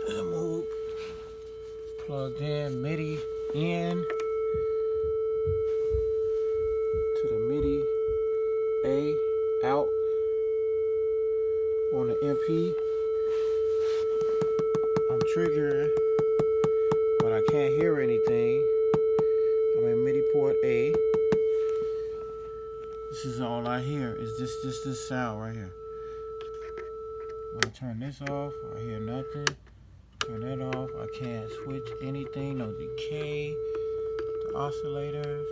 Move. Plugged in, MIDI in to the MIDI A out on the MP. I'm triggering, but I can't hear anything. I'm in MIDI port A. This is all I hear is this sound right here. When I turn this off, I hear nothing. Turn that off, I can't switch anything, no decay, the oscillators.